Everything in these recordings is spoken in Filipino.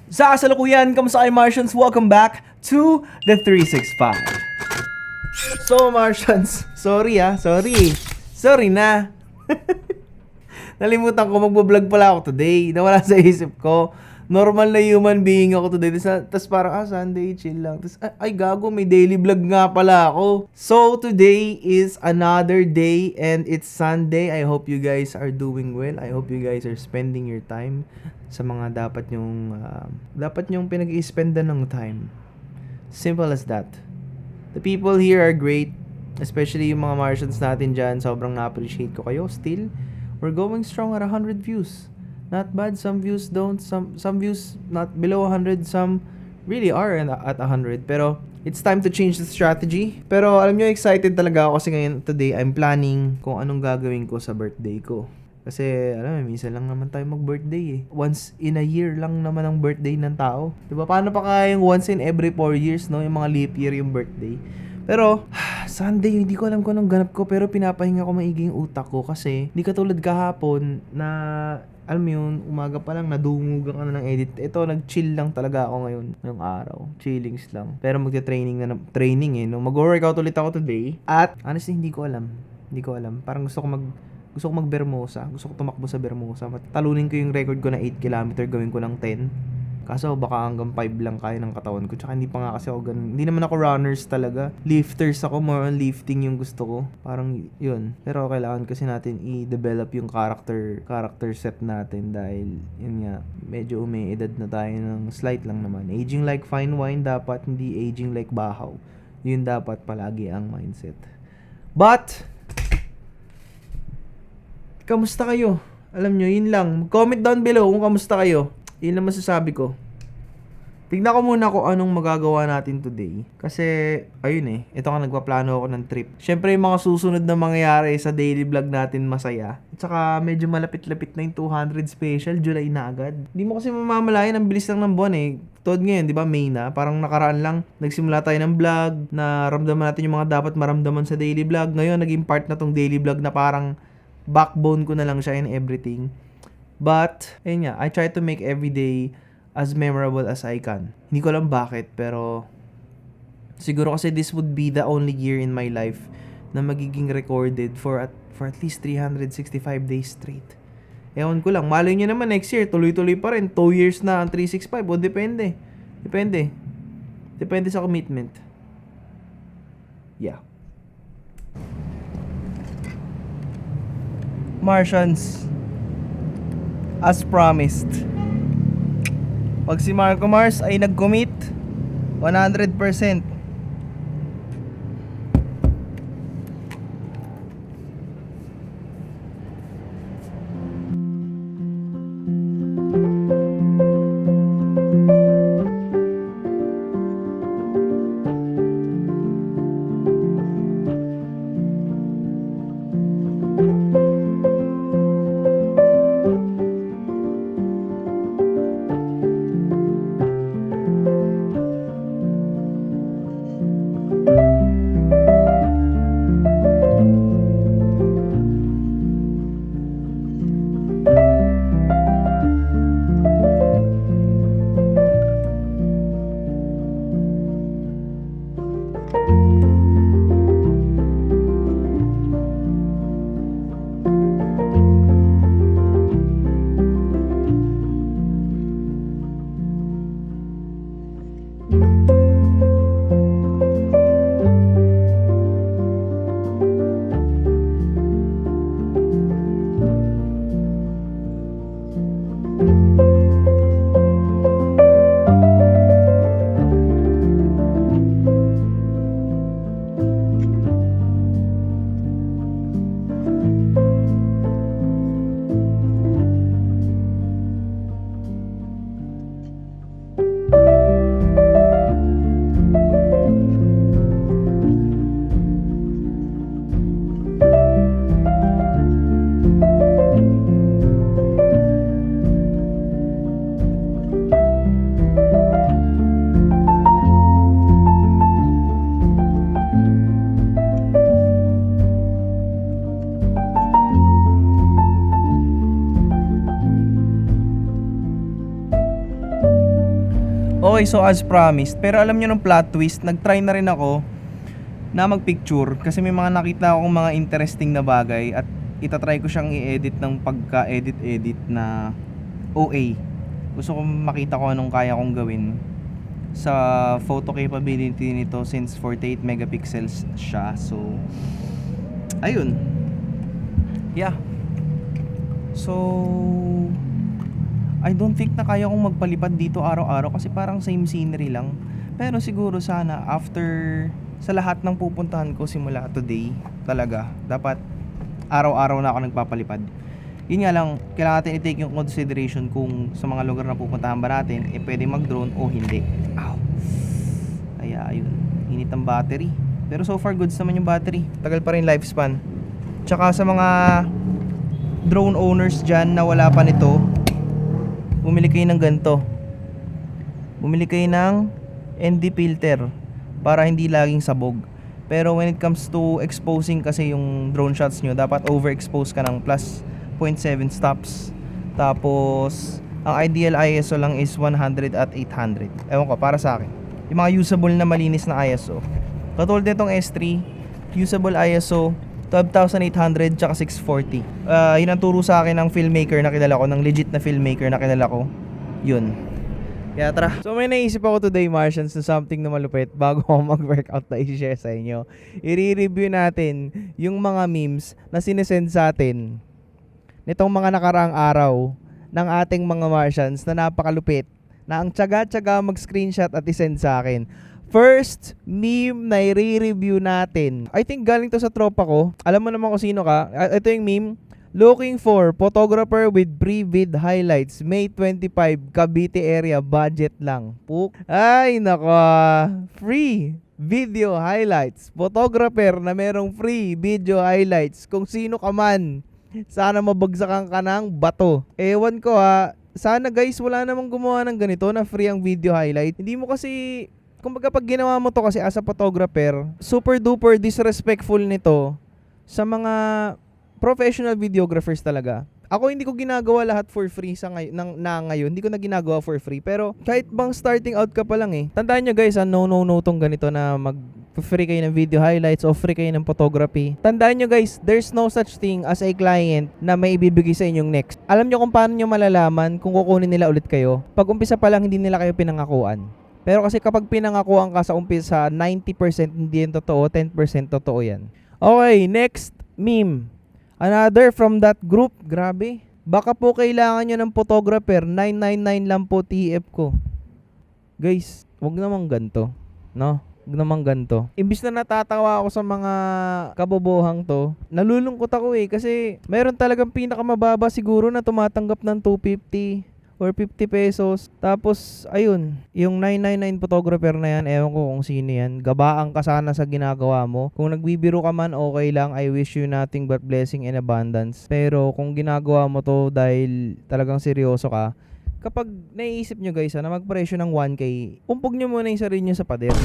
Sa kasalukuyan, kamusta kayo Martians? Welcome back to the 365. So Martians, sorry sorry. Sorry na. Nalimutan ko magbo-vlog pala ako today. Nawala sa isip ko. Normal na human being ako today. Tapos parang, Sunday, chill lang. Tapos, ay gago, may daily vlog nga pala ako. So, today is another day and it's Sunday. I hope you guys are doing well. I hope you guys are spending your time sa mga dapat nyong pinag-i-spendan ng time. Simple as that. The people here are great. Especially yung mga Martians natin dyan. Sobrang na-appreciate ko kayo. Still, we're going strong at 100 views. Not bad. Some views don't. Some views not below 100. Some really are at 100. Pero it's time to change the strategy. Pero alam nyo, excited talaga ako kasi ngayon today I'm planning kung anong gagawin ko sa birthday ko. Kasi alam mo, minsan lang naman tayo mag-birthday eh. Once in a year lang naman ang birthday ng tao. Diba? Paano pa kaya yung once in every 4 years, no? Yung mga leap year yung birthday. Pero, Sunday, hindi ko alam kung anong ganap ko, pero pinapahinga ko maigi yung utak ko kasi hindi katulad kahapon na, alam mo yun, umaga pa lang nadungugan ka na ng edit. Ito, nag-chill lang talaga ako ngayon, ngayong araw. Chillings lang. Pero magte-training na, training eh, no? Mag-workout ulit ako today. At, honestly, hindi ko alam. Parang gusto ko mag-Bermosa. Gusto ko tumakbo sa Bermosa. Talunin ko yung record ko na 8 kilometer, gawin ko ng 10. Kaso baka hanggang 5 lang kaya ng katawan ko. Tsaka hindi pa nga kasi ako ganun. Hindi naman ako runners talaga. Lifters ako. More on lifting yung gusto ko. Parang yun. Pero kailangan kasi natin i-develop yung character set natin. Dahil yun nga, medyo umiedad na tayo ng slight lang naman. Aging like fine wine dapat, hindi aging like bahaw. Yun dapat palagi ang mindset. But, kamusta kayo? Alam nyo, yun lang. Comment down below kung kamusta kayo. Yun lang masasabi ko. Tignan ko muna kung anong magagawa natin today. Kasi, ayun eh. Ito ka nagpaplano ako ng trip. Siyempre, yung mga susunod na mangyayari sa daily vlog natin masaya. At saka, medyo malapit-lapit na yung 200 special. July na agad. Hindi mo kasi mamamalayan. Ang bilis lang ng buwan eh. Tod ngayon, di ba? May na. Parang nakaraan lang. Nagsimula tayo ng vlog. Na ramdaman natin yung mga dapat maramdaman sa daily vlog. Ngayon, naging part na tong daily vlog na parang backbone ko na lang siya and everything. But, ayun nga, I try to make every day as memorable as I can. Hindi ko alam bakit, pero siguro kasi this would be the only year in my life na magiging recorded for at least 365 days straight. Ewan ko lang, malay nyo naman next year, tuloy-tuloy pa rin. 2 years na ang 365, o depende. Depende sa commitment. Yeah. Martians, as promised, pag si Marco Mars ay nag-commit 100%, Okay, so as promised, pero alam nyo ng plot twist, nag-try na rin ako na magpicture kasi may mga nakita akong mga interesting na bagay at itatry ko siyang i-edit ng pagka-edit na OA. Gusto ko makita ko anong kaya kong gawin sa photo capability nito since 48 megapixels siya. So ayun. Yeah. So I don't think na kaya kong magpalipad dito araw-araw kasi parang same scenery lang. Pero siguro sana after sa lahat ng pupuntahan ko simula today, talaga dapat araw-araw na ako nagpapalipad. Yun nga lang, kailangan natin i-take yung consideration kung sa mga lugar na pupuntahan ba natin pwede mag-drone o hindi. Ow. Kaya ayun, init ang battery. Pero so far goods naman yung battery. Tagal pa rin lifespan. Tsaka sa mga drone owners dyan na wala pa nito, bumili kayo ng ganito. Bumili kayo ng ND filter para hindi laging sabog. Pero when it comes to exposing kasi yung drone shots nyo, dapat overexpose ka ng plus 0.7 stops. Tapos ang ideal ISO lang is 100 at 800. Ewan ko, para sa akin yung mga usable na malinis na ISO, katulad nitong S3, usable ISO 12,800 tsaka 640. Yun ang turo sa akin ng filmmaker na kilala ko, ng legit na filmmaker na kilala ko. Yun. Kaya tara. So may naisip ako today, Martians, na something na malupit bago ako mag-workout na i-share sa inyo. I-review natin yung mga memes na sinesend sa atin nitong mga nakaraang araw ng ating mga Martians na napakalupit, na ang tsaga-tsaga mag-screenshot at isend sa akin. First meme na i-review natin, I think galing to sa tropa ko. Alam mo naman kung sino ka. Ito yung meme. Looking for photographer with pre-vid highlights, May 25, Cavite area, budget lang. Puk. Ay nako, free video highlights. Photographer na merong free video highlights. Kung sino ka man, sana mabagsakan ka ng bato. Ewan ko ha. Sana guys, wala namang gumawa ng ganito na free ang video highlight. Hindi mo kasi, kumbaga pag ginawa mo to kasi as a photographer, super duper disrespectful nito sa mga professional videographers talaga. Ako hindi ko ginagawa lahat for free sa ngayon. Hindi ko na ginagawa for free. Pero kahit bang starting out ka pa lang tandaan nyo guys, no tong ganito na mag-free kayo ng video highlights o free kayo ng photography. Tandaan nyo guys, there's no such thing as a client na may ibibigay sa inyong next. Alam nyo kung paano nyo malalaman kung kukunin nila ulit kayo? Pag umpisa pa lang hindi nila kayo pinangakuan. Pero kasi kapag pinangakuan ka sa umpisa, 90% hindi yan totoo, 10% totoo yan. Okay, next meme. Another from that group. Grabe. Baka po kailangan nyo ng photographer. 999 lang po TF ko. Guys, wag naman ganito. No? Wag naman ganito. Imbis na natatawa ako sa mga kabobohang to, nalulungkot ako kasi meron talagang pinakamababa siguro na tumatanggap ng 250 or 50 pesos. Tapos, ayun, yung 999 photographer na yan, ewan ko kung sino yan. Gabaan ka sana sa ginagawa mo. Kung nagbibiro ka man, okay lang. I wish you nothing but blessing and abundance. Pero kung ginagawa mo to dahil talagang seryoso ka, kapag naiisip nyo guys na magpresyo ng 1K, umpog nyo muna yung sarili nyo sa pader.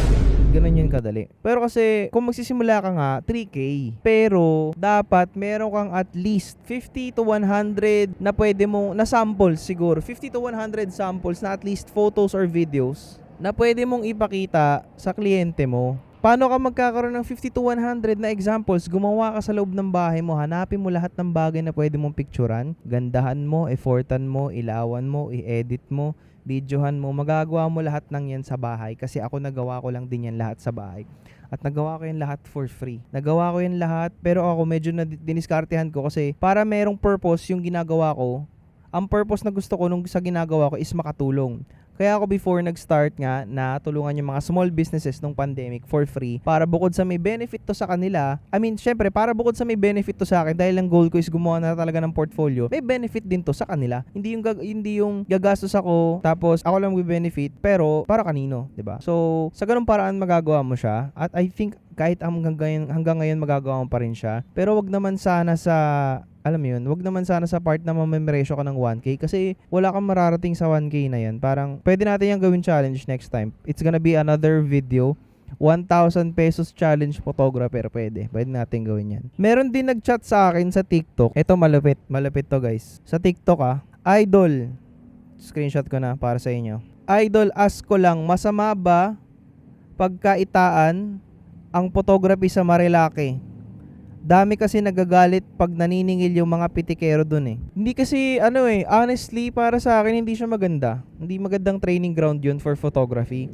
Ganun yun kadali. Pero kasi kung magsisimula ka nga 3K, pero dapat meron kang at least 50 to 100 na pwede mong na samples siguro, 50 to 100 samples na at least photos or videos na pwede mong ipakita sa kliyente mo. Paano ka magkakaroon ng 50 to 100 na examples? Gumawa ka sa loob ng bahay mo, hanapin mo lahat ng bagay na pwede mong picturean, gandahan mo, effortan mo, ilawan mo, i-edit mo, videohan mo, magagawa mo lahat ng yan sa bahay kasi ako nagawa ko lang din yan lahat sa bahay. At nagawa ko yan lahat for free. Nagawa ko yan lahat pero ako medyo diniskartehan ko kasi para merong purpose yung ginagawa ko. Ang purpose na gusto ko nung sa ginagawa ko is makatulong. Kaya ako before nag-start nga na tulungan yung mga small businesses nung pandemic for free para bukod sa may benefit to sa kanila, syempre para bukod sa may benefit to sa akin dahil ang goal ko is gumawa na talaga ng portfolio, may benefit din to sa kanila. Hindi yung gagastos ako tapos ako lang may benefit pero para kanino, 'di ba? So, sa ganung paraan magagawa mo siya at I think kahit hanggang ngayon magagawa mo pa rin siya. Pero wag naman sana sa wag naman sana sa part na mamemoresyo ka ng 1K kasi wala kang mararating sa 1K na yan. Parang pwede natin yung gawin challenge next time. It's gonna be another video. 1,000 pesos challenge photographer. Pwede natin gawin yan. Meron din nag-chat sa akin sa TikTok. Ito malupit to guys. Sa TikTok idol. Screenshot ko na para sa inyo. Idol, ask ko lang, masama ba pagkaitaan ang photography sa Marilake? Dami kasi nagagalit pag naniningil yung mga pitikero dun eh. Hindi kasi honestly para sa akin hindi siya maganda. Hindi magandang training ground yun for photography.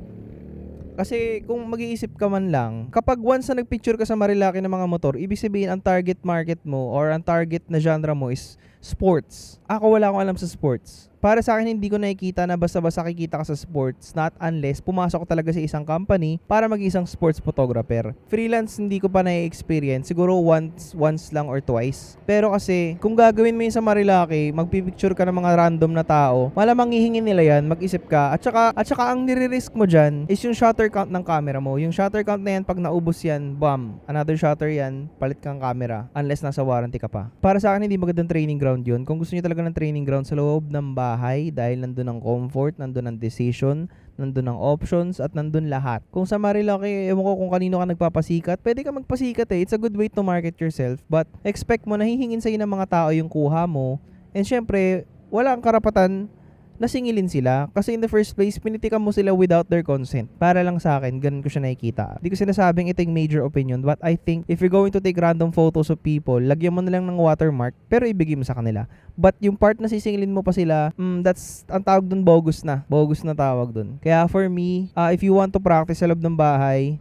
Kasi kung mag-iisip ka man lang, kapag once na nagpicture ka sa Marilaki ng mga motor, ibig sabihin ang target market mo or ang target na genre mo is sports. Ako wala akong alam sa sports. Para sa akin, hindi ko nakikita na basta-basta kikita ka sa sports, not unless pumasok ka talaga sa isang company para mag-isang sports photographer. Freelance, hindi ko pa na-experience. Siguro once lang or twice. Pero kasi, kung gagawin mo yun sa Marilaki, magpipicture ka ng mga random na tao, malamang hihingin nila yan, mag-isip ka. At saka ang nire-risk mo dyan is yung shutter count ng camera mo. Yung shutter count na yan, pag naubos yan, bam, another shutter yan, palit kang camera. Unless nasa warranty ka pa. Para sa akin, hindi magandang training ground yun. Kung gusto niyo talaga ng training ground sa loob ng bahay, dahil nandun ang comfort, nandun ang decision, nandun ang options, at nandun lahat. Kung sa Marilaki, ewan ko kung kanino ka nagpapasikat, pwede ka magpasikat eh. It's a good way to market yourself. But expect mo na hihingin sa'yo ng mga tao yung kuha mo. And syempre, wala kang karapatan na singilin sila. Kasi in the first place, pinitikan mo sila without their consent. Para lang sa akin, ganun ko siya nakikita. Hindi ko sinasabing ito yung major opinion, but I think if you're going to take random photos of people, lagyan mo na lang ng watermark, pero ibigay mo sa kanila. But yung part na sisingilin mo pa sila, that's, ang tawag dun, bogus na. Bogus na tawag dun. Kaya for me, if you want to practice sa loob ng bahay,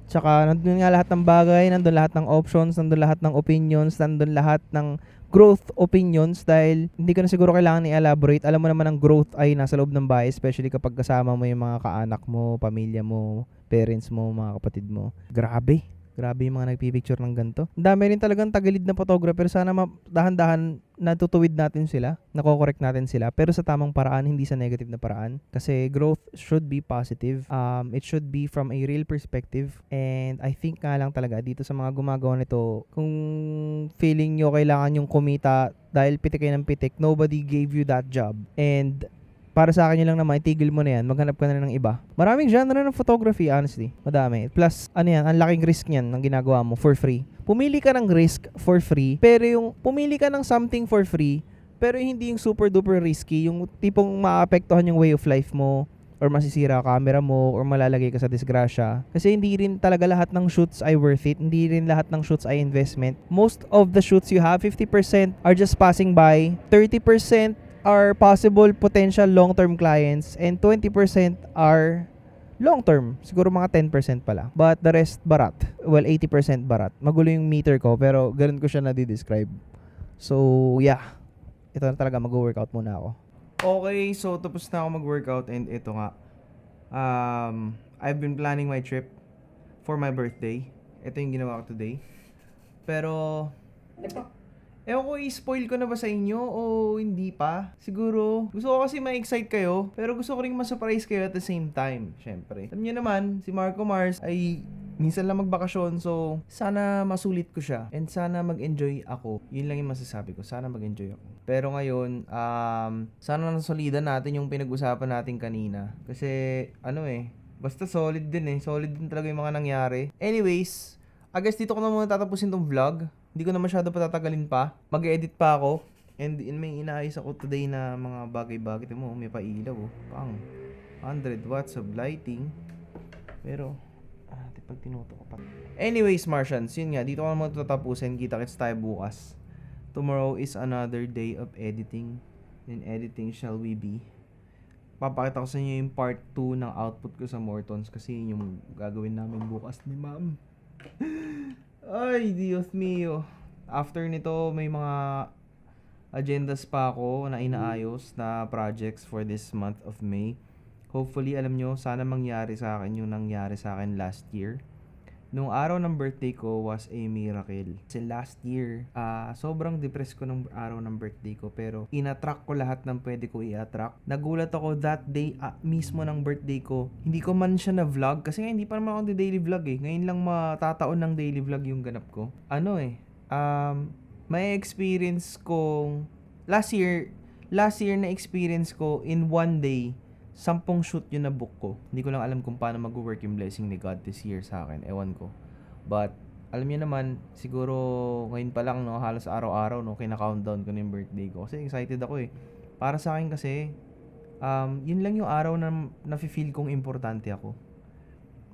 tsaka nandun nga lahat ng bagay, nandun lahat ng options, nandun lahat ng opinions, nandun lahat ng growth opinions, dahil hindi ko na siguro kailangan i-elaborate. Alam mo naman ang growth ay nasa loob ng bahay, especially kapag kasama mo yung mga kaanak mo, pamilya mo, parents mo, mga kapatid mo. Grabe yung mga nagpipicture ng ganito. Ang dami rin talagang tagilid na photographer. Sana dahan-dahan natutuwid natin sila, nakokorek natin sila, pero sa tamang paraan, hindi sa negative na paraan. Kasi growth should be positive. It should be from a real perspective. And I think nga lang talaga dito sa mga gumagawa nito, kung feeling nyo kailangan yung kumita dahil pitik kayo ng pitik, nobody gave you that job. And para sa akin yun lang naman, itigil mo na yan, maghanap ka na ng iba. Maraming genre ng photography, honestly. Madami. Plus, ang laking risk niyan ng ginagawa mo for free. Pumili ka ng risk for free, pero yung pumili ka ng something for free, pero hindi yung super duper risky, yung tipong maapektuhan yung way of life mo, or masisira camera mo, or malalagay ka sa disgrasya. Kasi hindi rin talaga lahat ng shoots ay worth it. Hindi rin lahat ng shoots ay investment. Most of the shoots you have, 50% are just passing by, 30% are possible potential long-term clients, and 20% are long-term. Siguro mga 10% pala. But the rest, barat. Well, 80% barat. Magulo yung meter ko, pero ganun ko siya na-describe. So, yeah. Ito na talaga, mag-workout muna ako. Okay, so tapos na ako mag-workout, and ito nga. I've been planning my trip for my birthday. Ito yung ginawa ko today. Pero ewan ko, i-spoil ko na ba sa inyo o hindi pa? Siguro. Gusto ko kasi ma-excite kayo, pero gusto ko rin ma-surprise kayo at the same time, syempre. Alam niyo naman, si Marco Mars ay minsan lang magbakasyon, so sana masulit ko siya and sana mag-enjoy ako. Yun lang yung masasabi ko, sana mag-enjoy ako. Pero ngayon, sana nasolidan natin yung pinag-usapan natin kanina. Kasi, basta solid din eh. Solid din talaga yung mga nangyari. Anyways, I guess dito ko na muna tatapusin tong vlog. Hindi ko na masyado patatagalin pa. Mag-edit pa ako. And may inaayos ako today na mga bagay-bagay. Ito mo, may pailaw. Pang 100 watts of lighting. Pero, pag tinuto ko pa. Anyways, Martians, yun nga. Dito ko na muna tatapusin. Kita-kits tayo bukas. Tomorrow is another day of editing. In editing shall we be. Papakita ko sa inyo yung part 2 ng output ko sa Mortons. Kasi yun yung gagawin namin bukas ni ma'am. Ay, Dios mio. After nito, may mga agendas pa ako na inaayos na projects for this month of May. Hopefully, alam nyo, sana mangyari sa akin yung nangyari sa akin last year. Nung araw ng birthday ko was a miracle. Kasi last year, sobrang depressed ko nung araw ng birthday ko. Pero in-attract ko lahat ng pwede ko i-attract. Nagulat ako that day mismo ng birthday ko. Hindi ko man siya na-vlog. Kasi nga hindi pa naman ako daily vlog eh. Ngayon lang matataon ng daily vlog yung ganap ko. May experience kong last year na experience ko in one day 10 shoot yung na-book ko. Hindi ko lang alam kung paano mag-work yung blessing ni God this year sa akin. Ewan ko. But, alam niyo naman, siguro ngayon pa lang, no, halos araw-araw, no, kina-countdown ko na yung birthday ko. Kasi excited ako eh. Para sa akin kasi, Yun lang yung araw na nafe-feel kong importante ako.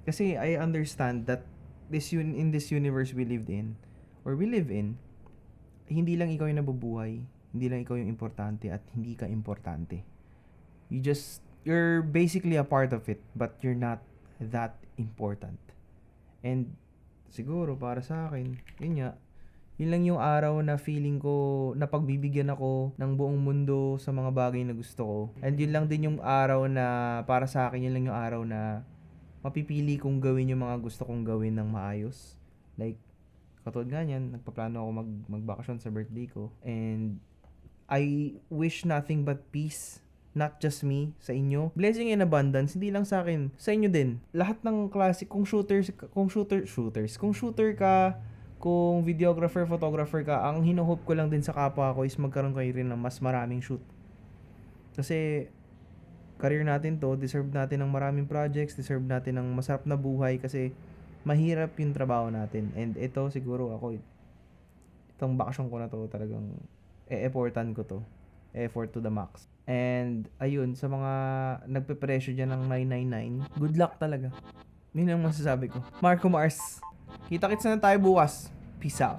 Kasi I understand that in this universe we lived in, or we live in, hindi lang ikaw yung nabubuhay, hindi lang ikaw yung importante at hindi ka importante. You're basically a part of it, but you're not that important. And siguro para sa akin, yun lang yung araw na feeling ko na pagbibigyan ako ng buong mundo sa mga bagay na gusto ko. And yun lang din yung araw na para sa akin, yun lang yung araw na mapipili kong gawin yung mga gusto kong gawin ng maayos. Like, katulad nga niyan, nagpaplano ako magbakasyon sa birthday ko. And I wish nothing but peace. Not just me, sa inyo. Blessing in abundance, hindi lang sa akin, sa inyo din. Lahat ng klase, kung shooter ka, kung videographer, photographer ka, ang hino-hope ko lang din sa kapwa ko is magkaroon kayo rin ng mas maraming shoot. Kasi, career natin to, deserve natin ng maraming projects, deserve natin ng masarap na buhay kasi mahirap yung trabaho natin. And ito siguro itong bakasyon ko na to talagang e-effortan ko to. Effort to the max. And ayun, sa mga nagpe-pressure dyan ng 999, good luck talaga. Yun ang masasabi ko. Marco Mars. Kita-kits na tayo bukas. Peace out.